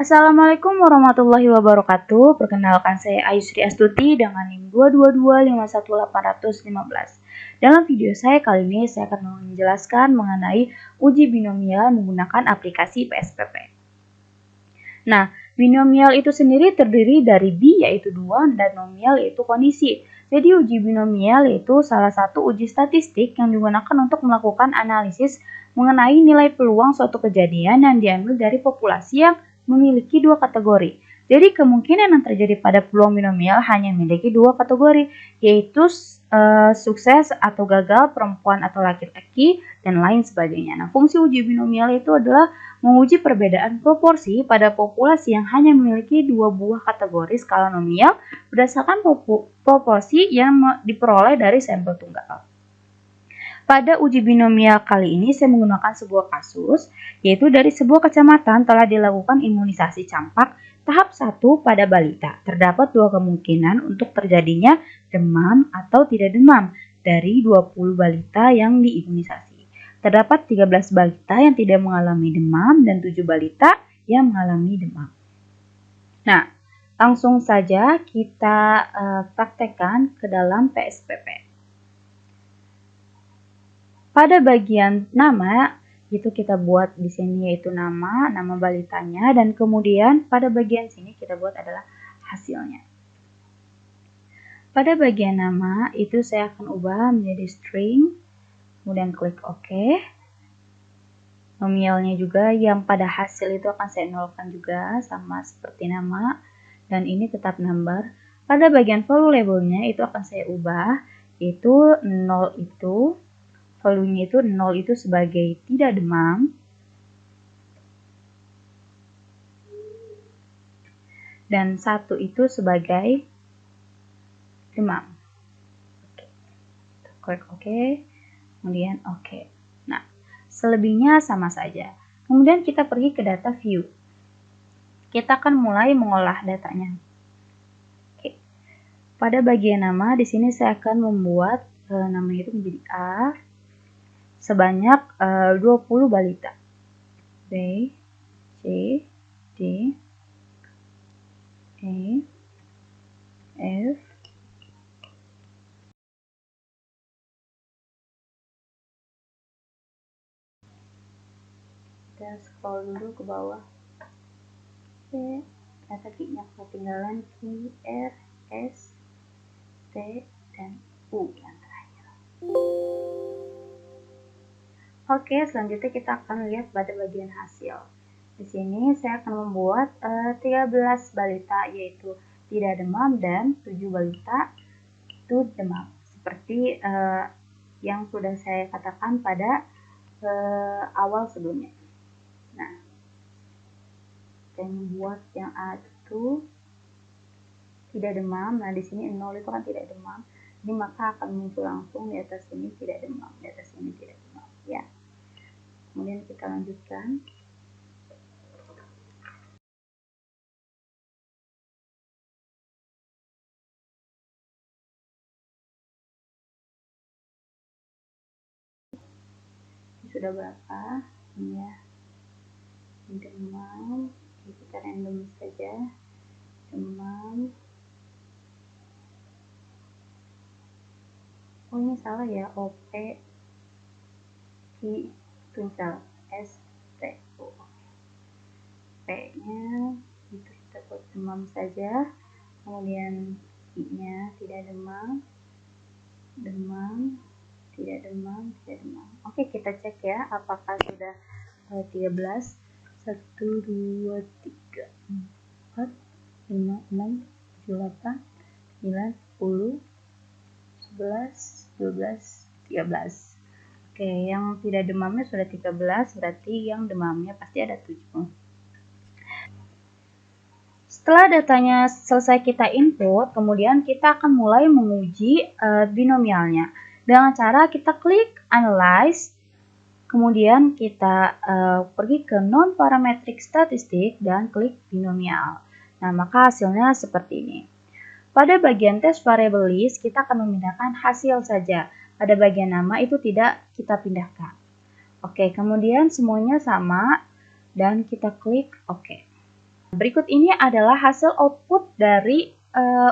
Assalamualaikum warahmatullahi wabarakatuh. Perkenalkan saya Ayusri Astuti dengan NIM 222511815. Dalam video saya kali ini saya akan menjelaskan mengenai uji binomial menggunakan aplikasi PSPP. Nah, binomial itu sendiri terdiri dari bi yaitu 2 dan nomial yaitu kondisi. Jadi uji binomial itu salah satu uji statistik yang digunakan untuk melakukan analisis mengenai nilai peluang suatu kejadian yang diambil dari populasi yang memiliki dua kategori. Jadi kemungkinan yang terjadi pada peluang binomial hanya memiliki dua kategori, yaitu sukses atau gagal, perempuan atau laki-laki, dan lain sebagainya. Nah, fungsi uji binomial itu adalah menguji perbedaan proporsi pada populasi yang hanya memiliki dua buah kategori skala nominal berdasarkan proporsi yang diperoleh dari sampel tunggal. Pada uji binomial kali ini saya menggunakan sebuah kasus, yaitu dari sebuah kecamatan telah dilakukan imunisasi campak tahap 1 pada balita. Terdapat dua kemungkinan untuk terjadinya demam atau tidak demam dari 20 balita yang diimunisasi. Terdapat 13 balita yang tidak mengalami demam dan 7 balita yang mengalami demam. Nah, langsung saja kita praktekkan ke dalam PSPP. Pada bagian nama, itu kita buat di sini yaitu nama balitanya, dan kemudian pada bagian sini kita buat adalah hasilnya. Pada bagian nama itu saya akan ubah menjadi string, kemudian klik OK. Nominalnya juga yang pada hasil itu akan saya nolkan juga sama seperti nama, dan ini tetap number. Pada bagian value labelnya itu akan saya ubah, yaitu 0 itu value-nya itu 0 itu sebagai tidak demam, dan 1 itu sebagai demam. Oke. Klik OK, kemudian OK. Nah, selebihnya sama saja. Kemudian kita pergi ke data view. Kita akan mulai mengolah datanya. Oke. Pada bagian nama, di sini saya akan membuat namanya itu menjadi A sebanyak 20 balita. B, C, D, E, F, kita scroll dulu ke bawah. C, ternyata Q-nya ketinggalan, Q, R, S, T, dan U yang terakhir. Oke, selanjutnya kita akan lihat pada bagian hasil. Di sini saya akan membuat 13 balita yaitu tidak demam dan 7 balita itu demam. Seperti yang sudah saya katakan pada awal sebelumnya. Nah, saya membuat yang A itu tidak demam. Nah, di sini 0 itu kan tidak demam. Jadi maka akan muncul langsung di atas ini tidak demam, di atas ini tidak demam, ya. Kemudian kita lanjutkan. Ini sudah berapa? Ini ya. Demam. Kita random saja. Demam. Oh, ini salah ya. OP Q tunggal S T O. P-nya itu kita buat demam saja. Kemudian I-nya tidak demam. Demam, tidak demam, tidak demam. Oke, kita cek ya apakah sudah 13. 1, 2, 3, 4, 5, 6, 7, 8, 9, 10, 11, 12, 13. Oke, yang tidak demamnya sudah 13, berarti yang demamnya pasti ada 7. Setelah datanya selesai kita input, kemudian kita akan mulai menguji binomialnya. Dengan cara kita klik Analyze, kemudian kita pergi ke Non-Parametric Statistic dan klik Binomial. Nah, maka hasilnya seperti ini. Pada bagian Test Variable List, kita akan memindahkan hasil saja. Pada bagian nama itu tidak kita pindahkan. Oke, kemudian semuanya sama dan kita klik OK. Berikut ini adalah hasil output dari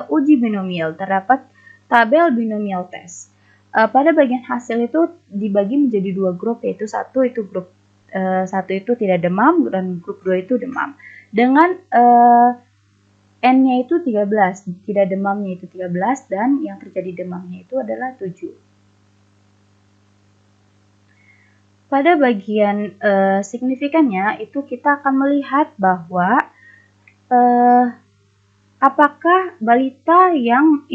uji binomial. Terdapat tabel binomial test. Pada bagian hasil itu dibagi menjadi dua grup, yaitu satu itu tidak demam dan grup 2 itu demam. Dengan N-nya itu 13, tidak demamnya itu 13 dan yang terjadi demamnya itu adalah 7. Pada bagian signifikannya itu kita akan melihat bahwa apakah balita yang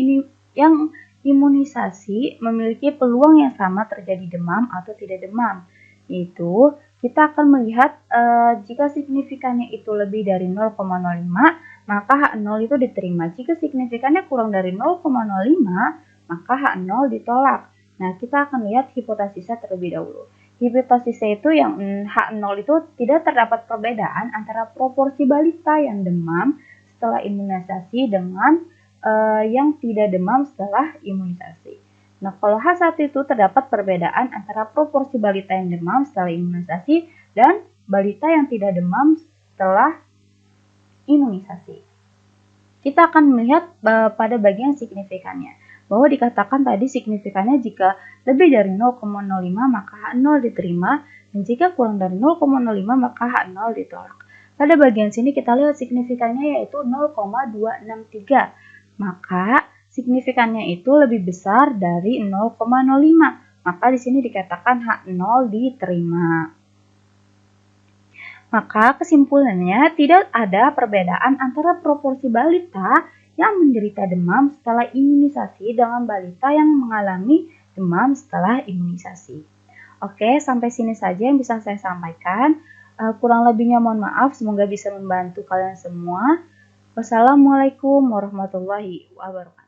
imunisasi memiliki peluang yang sama terjadi demam atau tidak demam. Yaitu kita akan melihat jika signifikannya itu lebih dari 0,05 maka H0 itu diterima. Jika signifikannya kurang dari 0,05 maka H0 ditolak. Nah, kita akan lihat hipotesisnya terlebih dahulu. Hipotesisnya itu yang H0 itu tidak terdapat perbedaan antara proporsi balita yang demam setelah imunisasi dengan yang tidak demam setelah imunisasi. Nah, kalau H1 itu terdapat perbedaan antara proporsi balita yang demam setelah imunisasi dan balita yang tidak demam setelah imunisasi. Kita akan melihat pada bagian signifikannya, bahwa dikatakan tadi signifikannya jika lebih dari 0,05 maka H0 diterima, dan jika kurang dari 0,05 maka H0 ditolak. Pada bagian sini kita lihat signifikannya yaitu 0,263. Maka signifikannya itu lebih besar dari 0,05. Maka di sini dikatakan H0 diterima. Maka kesimpulannya tidak ada perbedaan antara proporsi balita yang menderita demam setelah imunisasi dengan balita yang mengalami demam setelah imunisasi. Oke, sampai sini saja yang bisa saya sampaikan. Kurang lebihnya mohon maaf, semoga bisa membantu kalian semua. Wassalamualaikum warahmatullahi wabarakatuh.